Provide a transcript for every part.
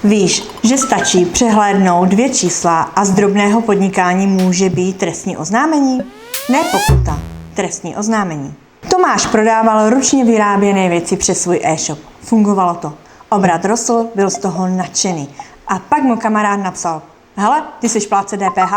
Víš, že stačí přehlédnout 2 čísla a z drobného podnikání může být trestní oznámení? Ne pokuta, trestní oznámení. Tomáš prodával ručně vyráběné věci přes svůj e-shop. Fungovalo to. Obrat rostl, byl z toho nadšený. A pak mu kamarád napsal: hele, ty jsi plátce DPH?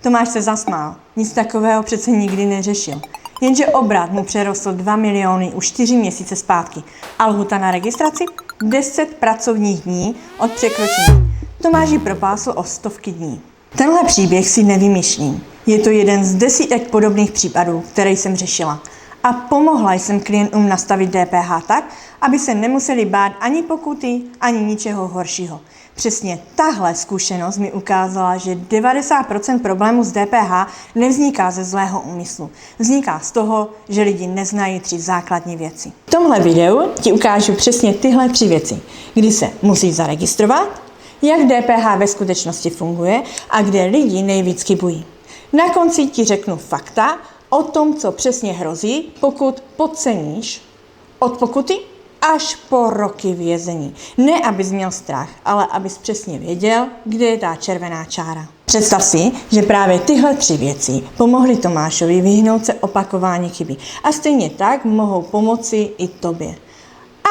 Tomáš se zasmál. Nic takového přece nikdy neřešil. Jenže obrat mu přerostl 2 miliony už 4 měsíce zpátky. A lhuta na registraci? 10 pracovních dní od překročení. Tomáš ji propásl o stovky dní. Tenhle příběh si nevymýšlím. Je to jeden z desítek podobných případů, které jsem řešila. A pomohla jsem klientům nastavit DPH tak, aby se nemuseli bát ani pokuty, ani ničeho horšího. Přesně tahle zkušenost mi ukázala, že 90% problémů s DPH nevzniká ze zlého úmyslu. Vzniká z toho, že lidi neznají 3 základní věci. V tomhle videu ti ukážu přesně tyhle 3 věci, kdy se musíš zaregistrovat, jak DPH ve skutečnosti funguje a kde lidi nejvíc chybují. Na konci ti řeknu fakta o tom, co přesně hrozí, pokud podceníš od pokuty až po roky vězení. Ne, abys měl strach, ale abys přesně věděl, kde je ta červená čára. Představ si, že právě tyhle 3 věci pomohly Tomášovi vyhnout se opakování chyby. A stejně tak mohou pomoci i tobě.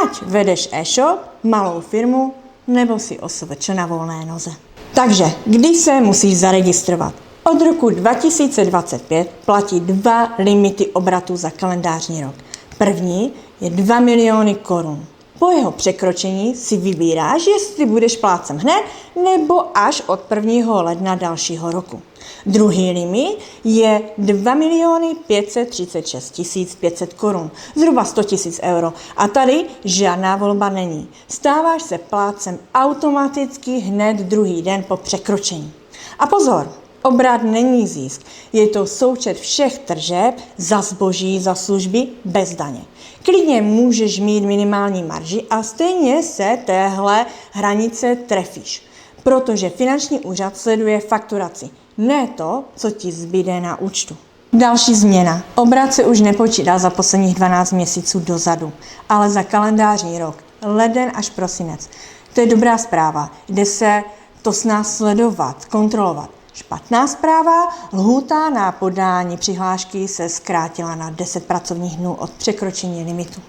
Ať vedeš e-shop, malou firmu, nebo si OSVČ na volné noze. Takže, kdy se musíš zaregistrovat? Od roku 2025 platí 2 limity obratu za kalendářní rok. První je 2 miliony korun. Po jeho překročení si vybíráš, jestli budeš plátcem hned nebo až od 1. ledna dalšího roku. Druhý limit je 2 miliony 536 500 korun, zhruba 100 000 euro. A tady žádná volba není. Stáváš se plátcem automaticky hned druhý den po překročení. A pozor! Obrat není zisk, je to součet všech tržeb za zboží, za služby bez daně. Klidně můžeš mít minimální marži a stejně se téhle hranice trefíš, protože finanční úřad sleduje fakturaci, ne to, co ti zbyde na účtu. Další změna. Obrat se už nepočítá za posledních 12 měsíců dozadu, ale za kalendářní rok, leden až prosinec. To je dobrá zpráva, jde se to s nás sledovat, kontrolovat. Špatná zpráva, lhůta na podání přihlášky se zkrátila na 10 pracovních dnů od překročení limitu.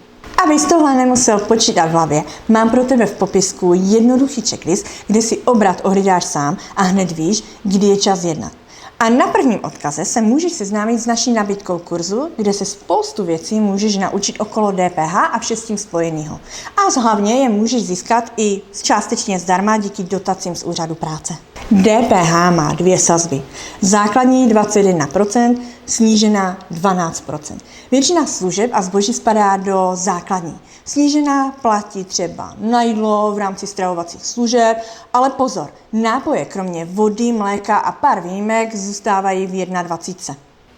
Abys tohle nemusel počítat v hlavě, mám pro tebe v popisku jednoduchý checklist, kde si obrat ohlídáš sám a hned víš, kdy je čas jednat. A na prvním odkaze se můžeš seznámit s naší nabídkou kurzu, kde se spoustu věcí můžeš naučit okolo DPH a vše s tím spojeného. A hlavně je můžeš získat i částečně zdarma díky dotacím z úřadu práce. DPH má 2 sazby. Základní 21%, snížená 12%. Většina služeb a zboží spadá do základní. Snížená platí třeba na jídlo v rámci stravovacích služeb, ale pozor, nápoje kromě vody, mléka a pár výjimek zůstávají v 21.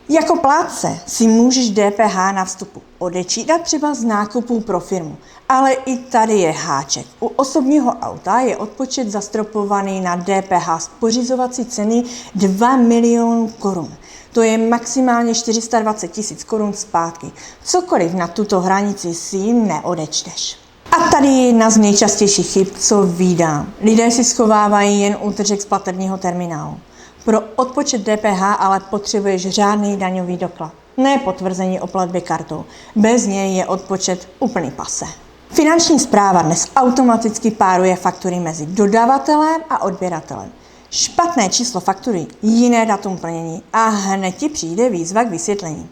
Jako plátce si můžeš DPH na vstupu odečítat třeba z nákupů pro firmu. Ale i tady je háček. U osobního auta je odpočet zastropovaný na DPH z pořizovací ceny 2 milionů korun. To je maximálně 420 000 korun zpátky. Cokoliv na tuto hranici si neodečteš. A tady je jedna z nejčastějších chyb, co vídám. Lidé si schovávají jen útržek z platebního terminálu. Pro odpočet DPH ale potřebuješ řádný daňový doklad, ne potvrzení o platbě kartou. Bez něj je odpočet úplný pase. Finanční správa dnes automaticky páruje faktury mezi dodavatelem a odběratelem. Špatné číslo faktury, jiné datum plnění a hned ti přijde výzva k vysvětlení.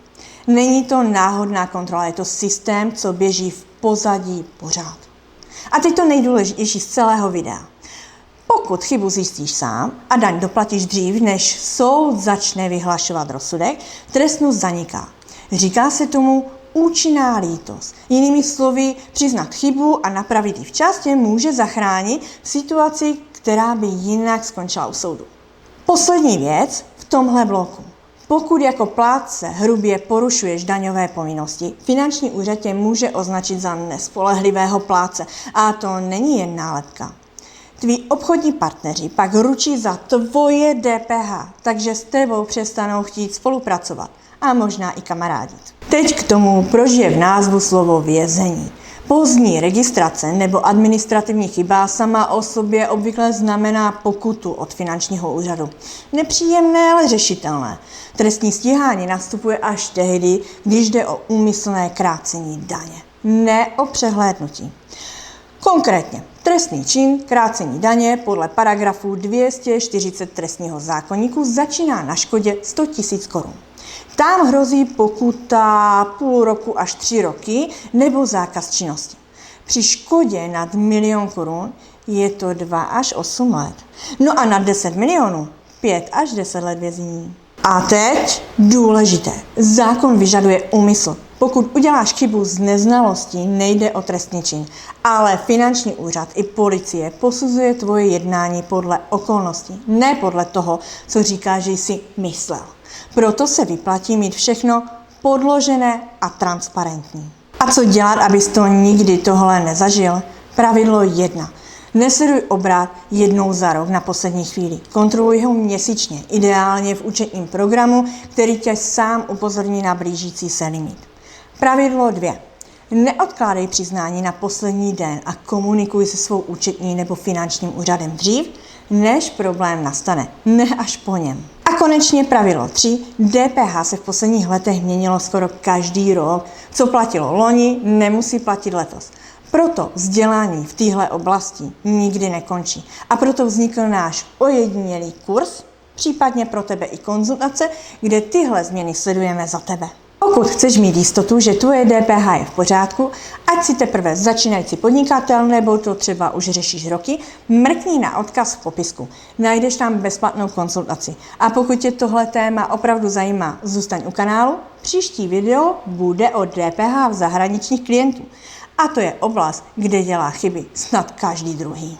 Není to náhodná kontrola, je to systém, co běží v pozadí pořád. A teď to nejdůležitější z celého videa. Pokud chybu zjistíš sám a daň doplatíš dřív, než soud začne vyhlašovat rozsudek, trestnost zaniká. Říká se tomu účinná lítost. Jinými slovy, přiznat chybu a napravit ji včas tě může zachránit v situaci, která by jinak skončila u soudu. Poslední věc v tomhle bloku. Pokud jako plátce hrubě porušuješ daňové povinnosti, finanční úřad tě může označit za nespolehlivého plátce. A to není jen nálepka. Tví obchodní partneři pak ručí za tvoje DPH, takže s tebou přestanou chtít spolupracovat a možná i kamarádit. Teď k tomu, proč je v názvu slovo vězení. Pozdní registrace nebo administrativní chyba sama o sobě obvykle znamená pokutu od finančního úřadu. Nepříjemné, ale řešitelné. Trestní stíhání nastupuje až tehdy, když jde o úmyslné krácení daně, ne o přehlédnutí. Konkrétně trestný čin krácení daně podle paragrafu 240 trestního zákoníku začíná na škodě 100 000 korun. Tam hrozí pokuta půl roku až 3 roky nebo zákaz činnosti. Při škodě nad 1 000 000 korun je to 2 až 8 let. No a nad 10 milionů 5 až 10 let vězení. A teď důležité. Zákon vyžaduje úmysl. Pokud uděláš chybu z neznalosti, nejde o trestný čin, ale finanční úřad i policie posuzuje tvoje jednání podle okolností, ne podle toho, co říká, že jsi myslel. Proto se vyplatí mít všechno podložené a transparentní. A co dělat, abys to nikdy tohle nezažil? Pravidlo 1. Nesleduj obrat jednou za rok na poslední chvíli. Kontroluj ho měsíčně, ideálně v účetním programu, který tě sám upozorní na blížící se limit. Pravidlo 2. Neodkládej přiznání na poslední den a komunikuj se svou účetní nebo finančním úřadem dřív, než problém nastane, ne až po něm. A konečně pravidlo 3. DPH se v posledních letech měnilo skoro každý rok. Co platilo loni, nemusí platit letos. Proto vzdělání v téhle oblasti nikdy nekončí. A proto vznikl náš ojedinělý kurz, případně pro tebe i konzultace, kde tyhle změny sledujeme za tebe. Pokud chceš mít jistotu, že tvoje DPH je v pořádku, ať si teprve začínající podnikatel nebo to třeba už řešíš roky, mrkni na odkaz v popisku. Najdeš tam bezplatnou konzultaci. A pokud tě tohle téma opravdu zajímá, zůstaň u kanálu. Příští video bude o DPH v zahraničních klientů. A to je oblast, kde dělá chyby snad každý druhý.